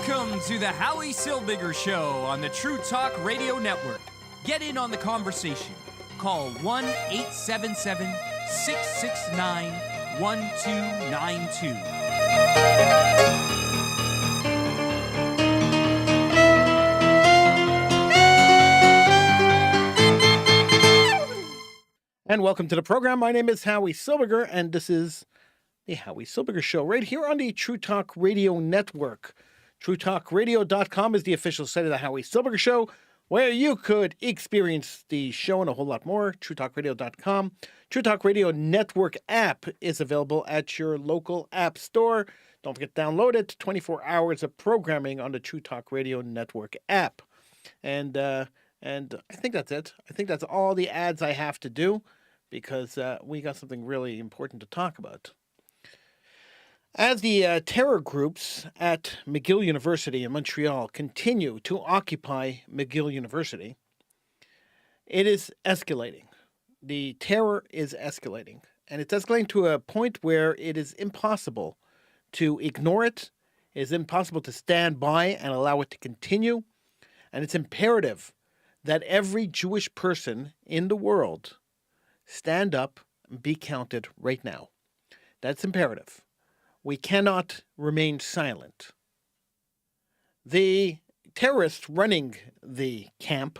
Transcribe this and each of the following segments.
Welcome to the Howie Silbiger Show on the True Talk Radio Network. Get in on the conversation. Call 1-877-669-1292. And welcome to the program. My name is Howie Silbiger, and this is the Howie Silbiger Show right here on the True Talk Radio Network. TrueTalkRadio.com is the official site of the Howie Silbiger Show, where you could experience the show and a whole lot more. TrueTalkRadio.com. True Talk Radio Network app is available at your local app store. Don't forget to download it. 24 hours of programming on the True Talk Radio Network app. And I think that's it. I think that's all the ads I have to do because we got something really important to talk about. As the terror groups at McGill University in Montreal continue to occupy McGill University, it is escalating. The terror is escalating, and it's escalating to a point where it is impossible to ignore it. It is impossible to stand by and allow it to continue, and it's imperative that every Jewish person in the world stand up and be counted right now. That's imperative. We cannot remain silent. The terrorists running the camp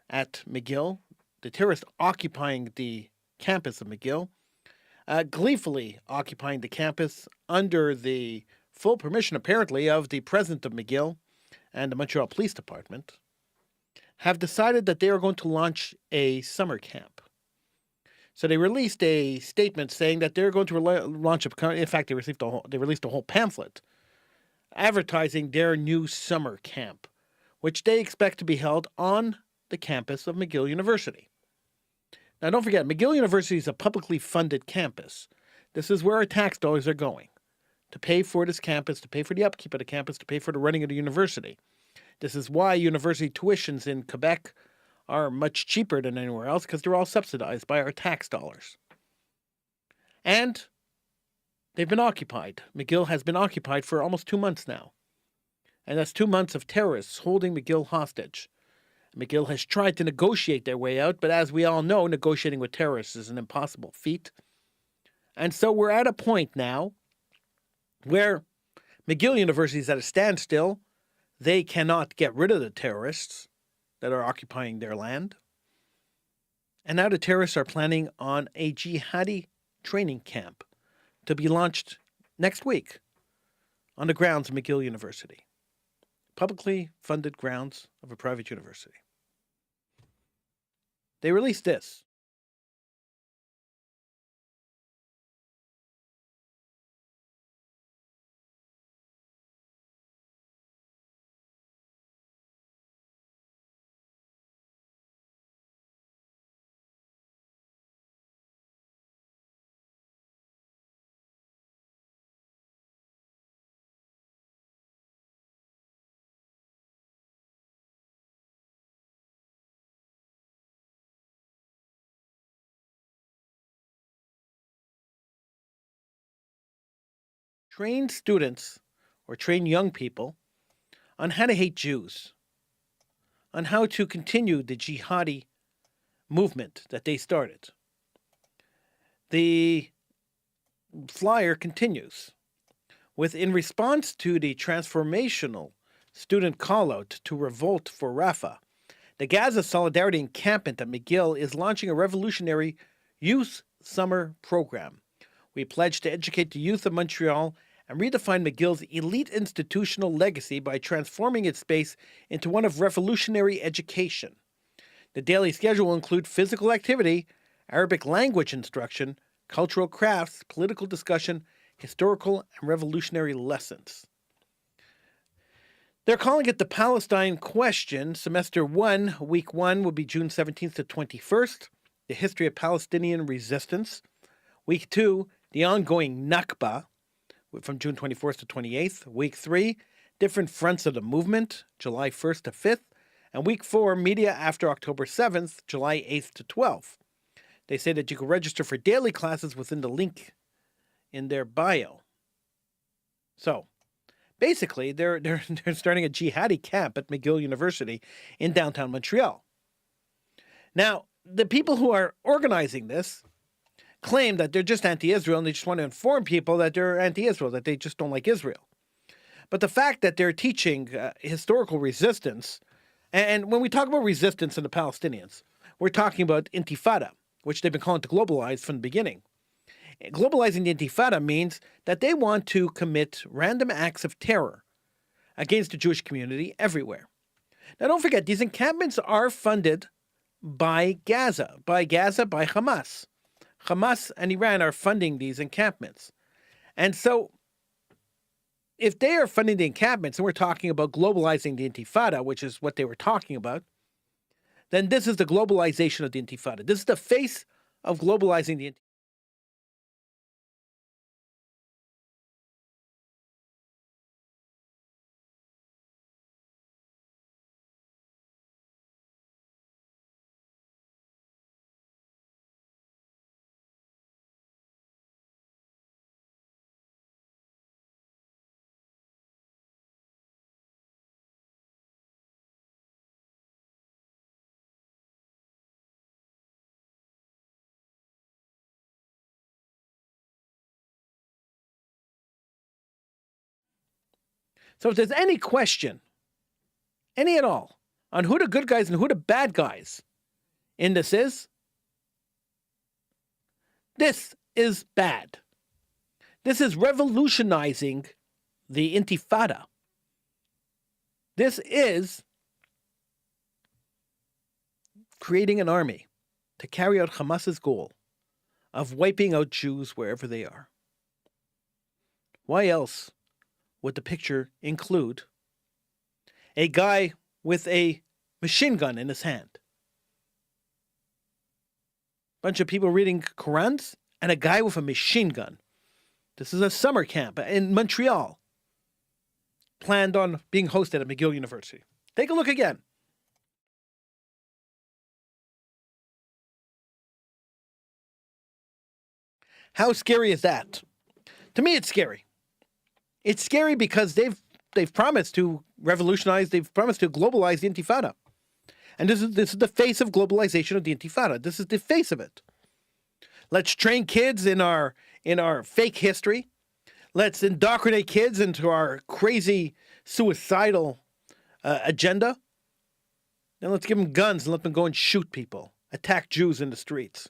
at McGill, the terrorists occupying the campus of McGill, gleefully occupying the campus under the full permission, apparently, of the president of McGill and the Montreal Police Department, have decided that they are going to launch a summer camp. So they released a statement saying that they're going to launch in fact, they released a whole pamphlet advertising their new summer camp, which they expect to be held on the campus of McGill University. Now, don't forget, McGill University is a publicly funded campus. This is where our tax dollars are going, to pay for this campus, to pay for the upkeep of the campus, to pay for the running of the university. This is why university tuitions in Quebec are much cheaper than anywhere else, because they're all subsidized by our tax dollars. And they've been occupied. McGill has been occupied for almost 2 months now. And that's 2 months of terrorists holding McGill hostage. McGill has tried to negotiate their way out, but as we all know, negotiating with terrorists is an impossible feat. And so we're at a point now where McGill University is at a standstill. They cannot get rid of the terrorists that are occupying their land. And now the terrorists are planning on a jihadi training camp to be launched next week on the grounds of McGill University. Publicly funded grounds of a private university. They released this. Train students or train young people on how to hate Jews, on how to continue the jihadi movement that they started. The flyer continues with, in response to the transformational student call-out to revolt for Rafah, the Gaza Solidarity Encampment at McGill is launching a revolutionary youth summer program. We pledge to educate the youth of Montreal and redefine McGill's elite institutional legacy by transforming its space into one of revolutionary education. The daily schedule will include physical activity, Arabic language instruction, cultural crafts, political discussion, historical and revolutionary lessons. They're calling it the Palestine Question. Semester 1, Week 1 will be June 17th to 21st, the history of Palestinian resistance. Week 2, the ongoing Nakba, from June 24th to 28th. Week 3, different fronts of the movement, July 1st to 5th. And Week 4, media after October 7th, July 8th to 12th. They say that you can register for daily classes within the link in their bio. So, Basically, they're starting a jihadi camp at McGill University in downtown Montreal. Now, the people who are organizing this claim that they're just anti-Israel and they just want to inform people that they're anti-Israel, that they just don't like Israel. But the fact that they're teaching historical resistance, and when we talk about resistance in the Palestinians, we're talking about intifada, which they've been calling to globalize from the beginning. Globalizing the intifada means that they want to commit random acts of terror against the Jewish community everywhere. Now, don't forget, these encampments are funded by Gaza, by Hamas. Hamas and Iran are funding these encampments. And so, if they are funding the encampments, and we're talking about globalizing the intifada, which is what they were talking about, then this is the globalization of the intifada. This is the face of globalizing the intifada. So if there's any question, any at all, on who the good guys and who the bad guys in this is bad. This is revolutionizing the intifada. This is creating an army to carry out Hamas's goal of wiping out Jews wherever they are. Why else would the picture include a guy with a machine gun in his hand? Bunch of people reading Qurans and a guy with a machine gun. This is a summer camp in Montreal, planned on being hosted at McGill University. Take a look again. How scary is that? To me, it's scary. It's scary because they've promised to revolutionize, they've promised to globalize the intifada. And this is the face of globalization of the intifada. This is the face of it. Let's train kids in our fake history. Let's indoctrinate kids into our crazy suicidal agenda. And let's give them guns and let them go and shoot people, attack Jews in the streets.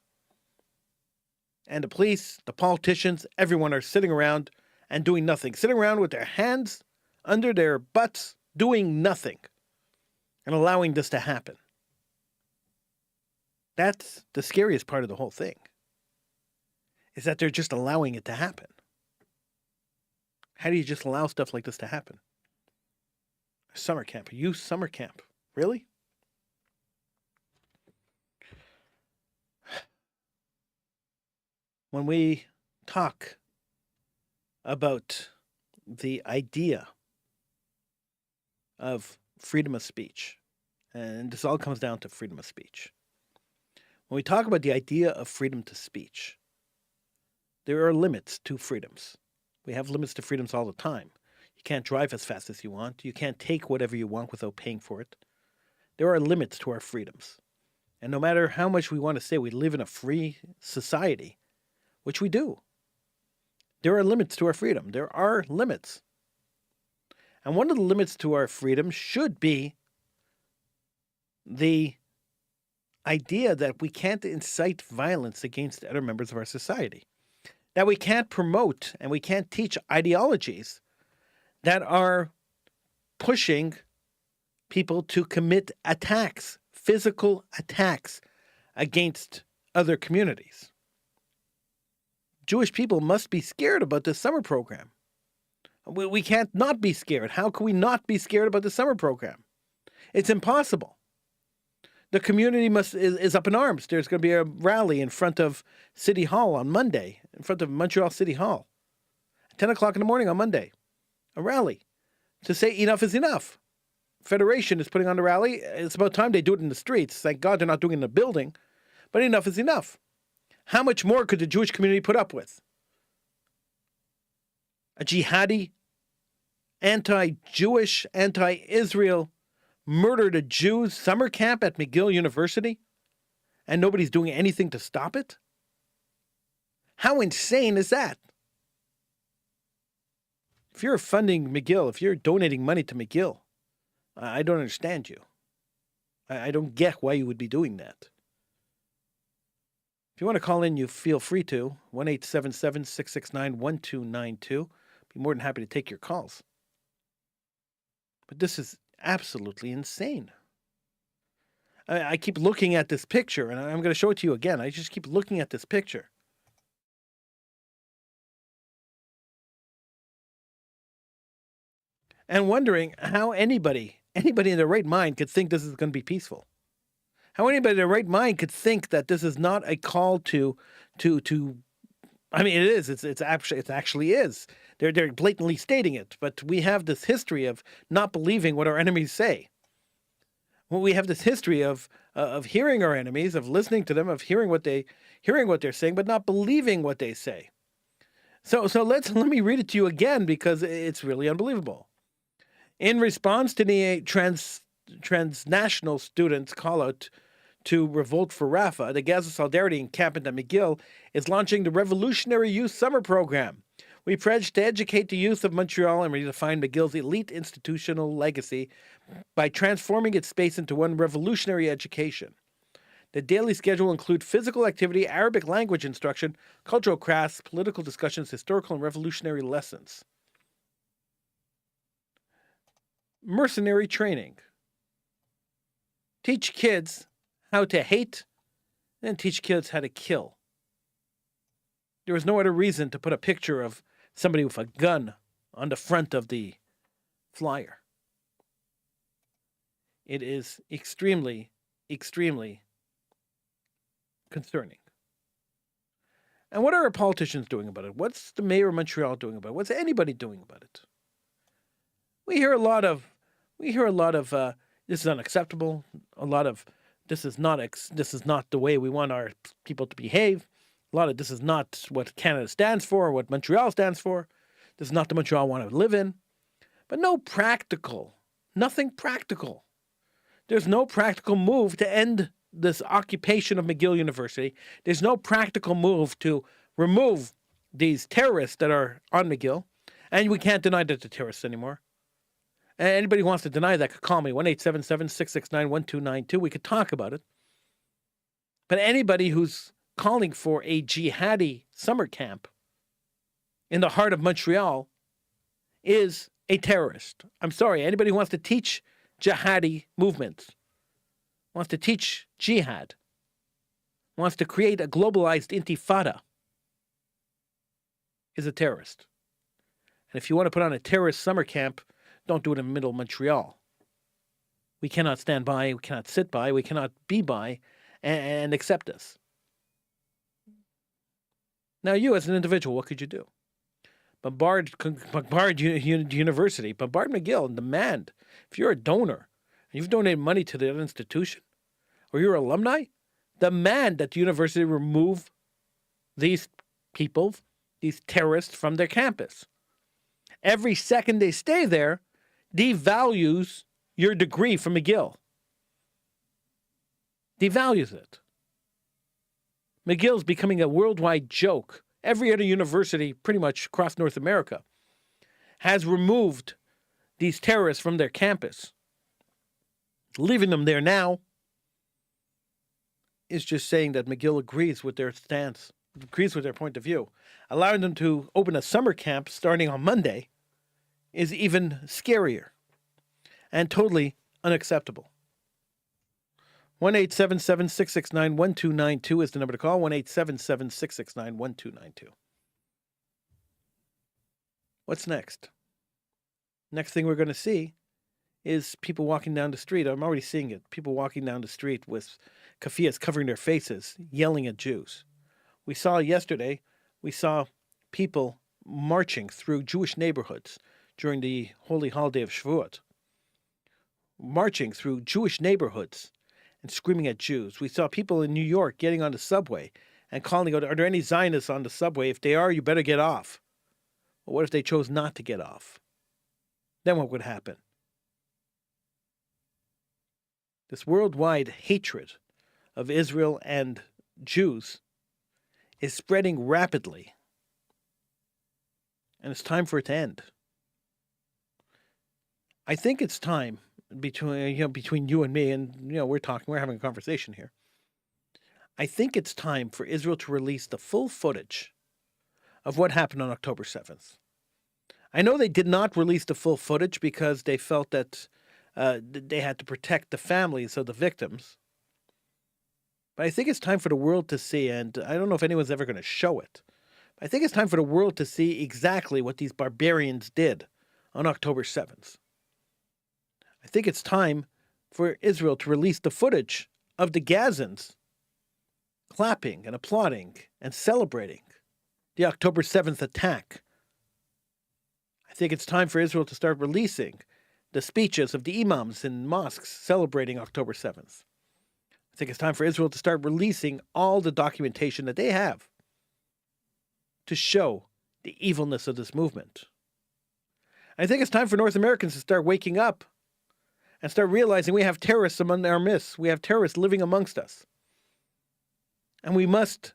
And the police, the politicians, everyone are sitting around and doing nothing. Sitting around with their hands under their butts, doing nothing. And allowing this to happen. That's the scariest part of the whole thing. Is that they're just allowing it to happen. How do you just allow stuff like this to happen? A summer camp, a youth summer camp. Really? When we talk about the idea of freedom of speech, and this all comes down to freedom of speech. When we talk about the idea of freedom to speech, there are limits to freedoms. We have limits to freedoms all the time. You can't drive as fast as you want. You can't take whatever you want without paying for it. There are limits to our freedoms. And no matter how much we want to say we live in a free society, which we do, there are limits to our freedom. There are limits. And one of the limits to our freedom should be the idea that we can't incite violence against other members of our society. That we can't promote and we can't teach ideologies that are pushing people to commit attacks, physical attacks against other communities. Jewish people must be scared about this summer program. We can't not be scared. How can we not be scared about the summer program? It's impossible. The community is up in arms. There's going to be a rally in front of City Hall on Monday, in front of Montreal City Hall, at 10 o'clock in the morning on Monday. A rally to say enough is enough. Federation is putting on the rally. It's about time they do it in the streets. Thank God they're not doing it in the building. But enough is enough. How much more could the Jewish community put up with? A jihadi anti-Jewish, anti-Israel, murdered a Jews summer camp at McGill University, and nobody's doing anything to stop it? How insane is that? If you're funding McGill, if you're donating money to McGill, I don't understand you. I don't get why you would be doing that. If you want to call in, you feel free to. 1-877-669-1292. Be more than happy to take your calls. But this is absolutely insane. I keep looking at this picture, and I'm going to show it to you again. I just keep looking at this picture. And wondering how anybody in their right mind could think this is going to be peaceful. How anybody in their right mind could think that this is not a call to I mean, it is. It actually is. They're blatantly stating it. But we have this history of not believing what our enemies say. Well, we have this history of hearing our enemies, of listening to them, of hearing what they're saying, but not believing what they say. So let me read it to you again because it's really unbelievable. In response to the transnational students' call out to revolt for Rafah, the Gaza Solidarity Encampment at McGill is launching the Revolutionary Youth Summer Program. We pledge to educate the youth of Montreal and redefine McGill's elite institutional legacy by transforming its space into one revolutionary education. The daily schedule will include physical activity, Arabic language instruction, cultural crafts, political discussions, historical and revolutionary lessons. Mercenary training. Teach kids how to hate, and teach kids how to kill. There was no other reason to put a picture of somebody with a gun on the front of the flyer. It is extremely, extremely concerning. And what are our politicians doing about it? What's the mayor of Montreal doing about it? What's anybody doing about it? We hear a lot of this is unacceptable. A lot of this is not the way we want our people to behave. A lot of this is not what Canada stands for, what Montreal stands for. This is not the Montreal I want to live in. But nothing practical. There's no practical move to end this occupation of McGill University. There's no practical move to remove these terrorists that are on McGill. And we can't deny that they're terrorists anymore. Anybody who wants to deny that could call me, 1-877-669-1292. We could talk about it. But anybody who's calling for a jihadi summer camp in the heart of Montreal is a terrorist. I'm sorry, anybody who wants to teach jihadi movements, wants to teach jihad, wants to create a globalized intifada, is a terrorist. And if you want to put on a terrorist summer camp, don't do it in the middle of Montreal. We cannot stand by, we cannot sit by, we cannot be by and accept this. Now you as an individual, what could you do? Bombard University, bombard McGill, and demand, if you're a donor and you've donated money to that institution or you're alumni, demand that the university remove these people, these terrorists from their campus. Every second they stay there devalues your degree from McGill. Devalues it. McGill's becoming a worldwide joke. Every other university, pretty much across North America, has removed these terrorists from their campus. Leaving them there now is just saying that McGill agrees with their stance, agrees with their point of view. Allowing them to open a summer camp starting on Monday is even scarier and totally unacceptable. 1-877-669-1292 is the number to call. 1-877-669-1292. What's next? Next thing we're going to see is people walking down the street. I'm already seeing it. People walking down the street with keffiyehs covering their faces, yelling at Jews. We saw people marching through Jewish neighborhoods during the holy holiday of Shavuot. Marching through Jewish neighborhoods and screaming at Jews. We saw people in New York getting on the subway and calling out, are there any Zionists on the subway? If they are, you better get off. Well, what if they chose not to get off? then what would happen? This worldwide hatred of Israel and Jews is spreading rapidly, and it's time for it to end. I think it's time between you and me, and we're having a conversation here. I think it's time for Israel to release the full footage of what happened on October 7th. I know they did not release the full footage because they felt that they had to protect the families of the victims. But I think it's time for the world to see, and I don't know if anyone's ever going to show it, but I think it's time for the world to see exactly what these barbarians did on October 7th. I think it's time for Israel to release the footage of the Gazans clapping and applauding and celebrating the October 7th attack. I think it's time for Israel to start releasing the speeches of the imams in mosques celebrating October 7th. I think it's time for Israel to start releasing all the documentation that they have to show the evilness of this movement. I think it's time for North Americans to start waking up and start realizing we have terrorists among our midst. We have terrorists living amongst us. And we must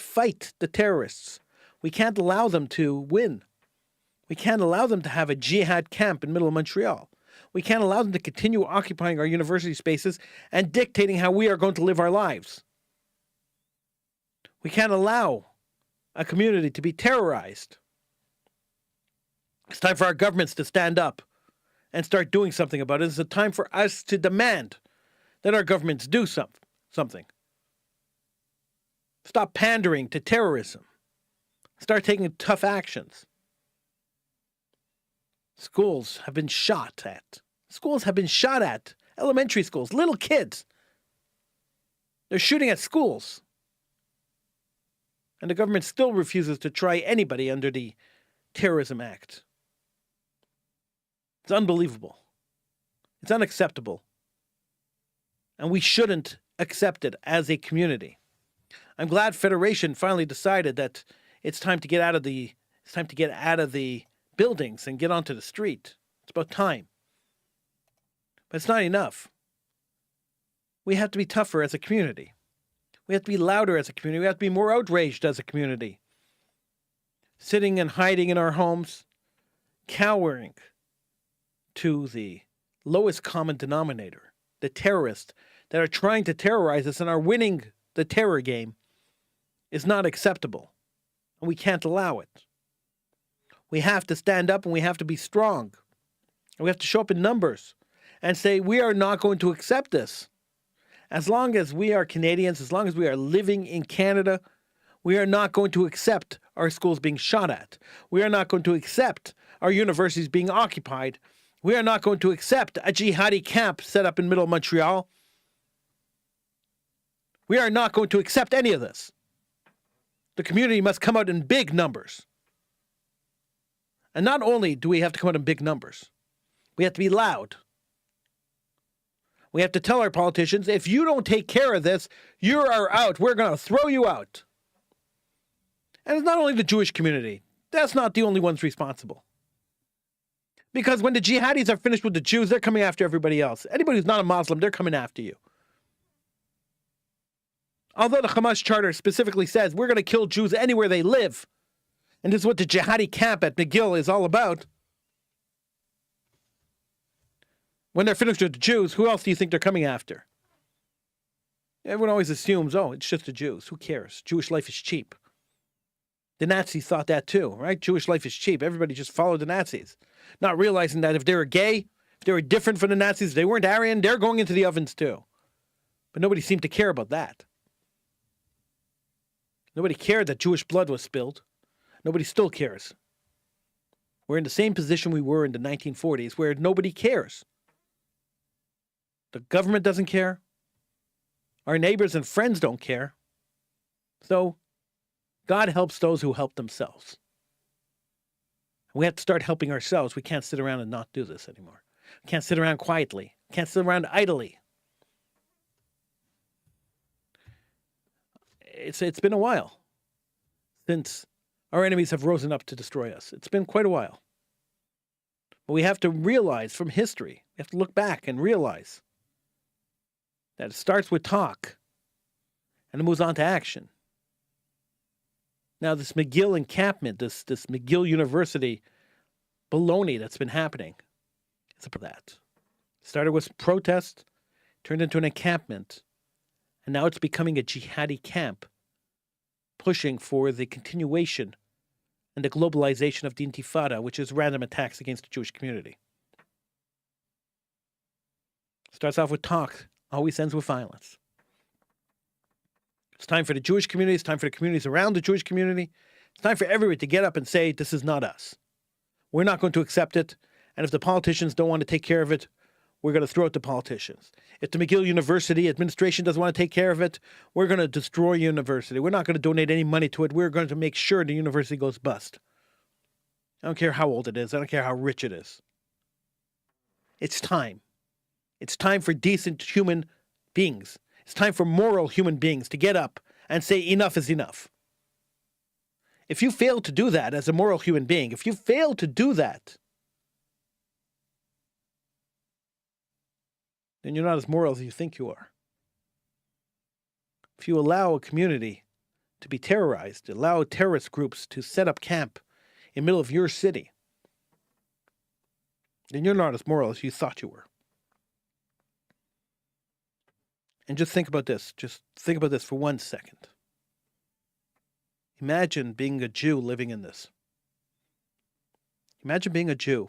fight the terrorists. We can't allow them to win. We can't allow them to have a jihad camp in the middle of Montreal. We can't allow them to continue occupying our university spaces and dictating how we are going to live our lives. We can't allow a community to be terrorized. It's time for our governments to stand up and start doing something about it. It's a time for us to demand that our governments do something. Stop pandering to terrorism. Start taking tough actions. Schools have been shot at. Elementary schools, little kids. They're shooting at schools. And the government still refuses to try anybody under the Terrorism Act. It's unbelievable. It's unacceptable. And we shouldn't accept it as a community. I'm glad Federation finally decided that it's time to get out of the buildings and get onto the street. It's about time. But it's not enough. We have to be tougher as a community. We have to be louder as a community. We have to be more outraged as a community. Sitting and hiding in our homes, cowering to the lowest common denominator, the terrorists that are trying to terrorize us and are winning the terror game, is not acceptable. And we can't allow it. We have to stand up and we have to be strong. And we have to show up in numbers and say, we are not going to accept this. As long as we are Canadians, as long as we are living in Canada, we are not going to accept our schools being shot at. We are not going to accept our universities being occupied. We are not going to accept a jihadi camp set up in the middle of Montreal. We are not going to accept any of this. The community must come out in big numbers. And not only do we have to come out in big numbers, we have to be loud. We have to tell our politicians, if you don't take care of this, you are out. We're going to throw you out. And it's not only the Jewish community. That's not the only ones responsible. Because when the jihadis are finished with the Jews, they're coming after everybody else. Anybody who's not a Muslim, they're coming after you. Although the Hamas charter specifically says we're going to kill Jews anywhere they live, and this is what the jihadi camp at McGill is all about. When they're finished with the Jews, who else do you think they're coming after? Everyone always assumes, oh, it's just the Jews. Who cares? Jewish life is cheap. The Nazis thought that too, right? Jewish life is cheap. Everybody just followed the Nazis. Not realizing that if they were gay, if they were different from the Nazis, if they weren't Aryan, they're going into the ovens too. But nobody seemed to care about that. Nobody cared that Jewish blood was spilled. Nobody still cares. We're in the same position we were in the 1940s, where nobody cares. The government doesn't care. Our neighbors and friends don't care. So, God helps those who help themselves. We have to start helping ourselves. We can't sit around and not do this anymore. We can't sit around quietly. We can't sit around idly. It's been a while since our enemies have risen up to destroy us. It's been quite a while. But we have to realize from history, we have to look back and realize that it starts with talk and it moves on to action. Now, this McGill encampment, this McGill University baloney that's been happening, it's about that. Started with protest, turned into an encampment, and now it's becoming a jihadi camp, pushing for the continuation and the globalization of the Intifada, which is random attacks against the Jewish community. Starts off with talk, always ends with violence. It's time for the Jewish community, it's time for the communities around the Jewish community, it's time for everyone to get up and say, this is not us. We're not going to accept it, and if the politicians don't want to take care of it, we're going to throw it to politicians. If the McGill University administration doesn't want to take care of it, we're going to destroy university. We're not going to donate any money to it. We're going to make sure the university goes bust. I don't care how old it is. I don't care how rich it is. It's time. It's time for decent human beings. It's time for moral human beings to get up and say enough is enough. If you fail to do that as a moral human being, if you fail to do that, then you're not as moral as you think you are. If you allow a community to be terrorized, allow terrorist groups to set up camp in the middle of your city, then you're not as moral as you thought you were. And just think about this. Just think about this for 1 second. Imagine being a Jew living in this. Imagine being a Jew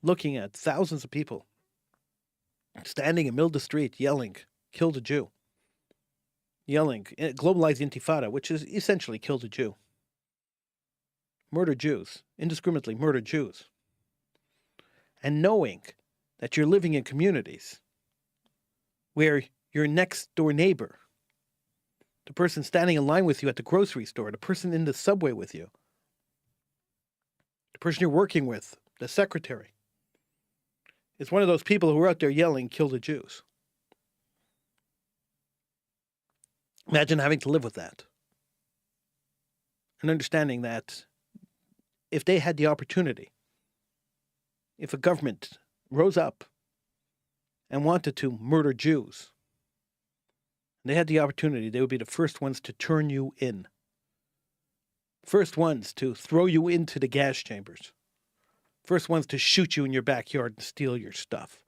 looking at thousands of people standing in the middle of the street yelling, kill the Jew. Yelling, globalize the Intifada, which is essentially kill the Jew. Murder Jews, indiscriminately murder Jews. And knowing that you're living in communities where your next door neighbor, the person standing in line with you at the grocery store, the person in the subway with you, the person you're working with, the secretary, is one of those people who are out there yelling, kill the Jews. Imagine having to live with that. And understanding that if they had the opportunity, if a government rose up and wanted to murder Jews, and they had the opportunity, they would be the first ones to turn you in. First ones to throw you into the gas chambers. First ones to shoot you in your backyard and steal your stuff.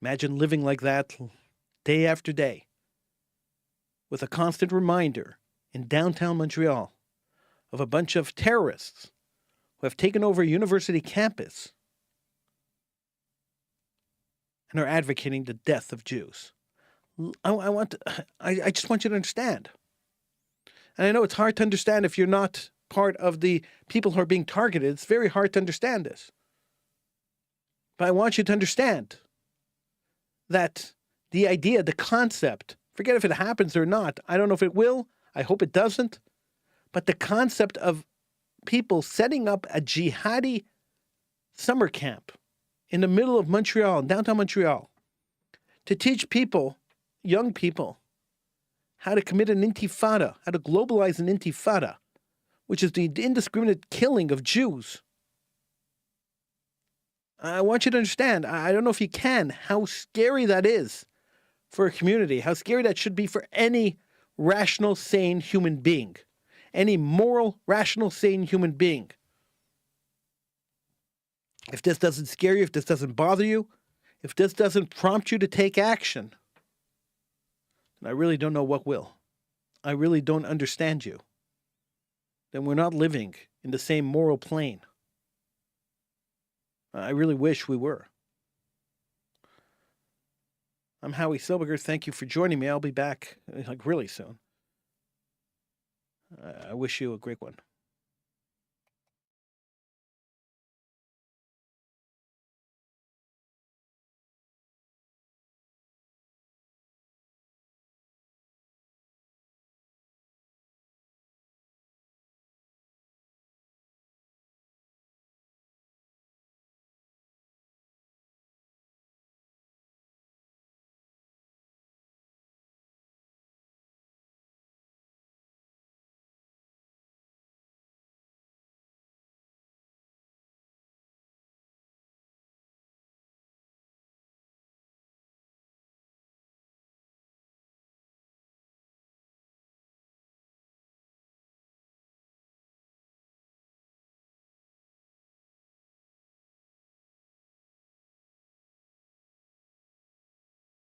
Imagine living like that day after day, with a constant reminder in downtown Montreal of a bunch of terrorists who have taken over a university campus and are advocating the death of Jews. I just want you to understand. And I know it's hard to understand if you're not part of the people who are being targeted. It's very hard to understand this. But I want you to understand that the idea, the concept, forget if it happens or not. I don't know if it will. I hope it doesn't. But the concept of people setting up a jihadi summer camp in the middle of Montreal, downtown Montreal, to teach people, young people, how to commit an intifada, how to globalize an intifada, which is the indiscriminate killing of Jews. I want you to understand, I don't know if you can, how scary that is for a community, how scary that should be for any rational, sane human being, any moral, rational, sane human being. If this doesn't scare you, if this doesn't bother you, if this doesn't prompt you to take action, then I really don't know what will. I really don't understand you. Then we're not living in the same moral plane. I really wish we were. I'm Howie Silbiger. Thank you for joining me. I'll be back really soon. I wish you a great one.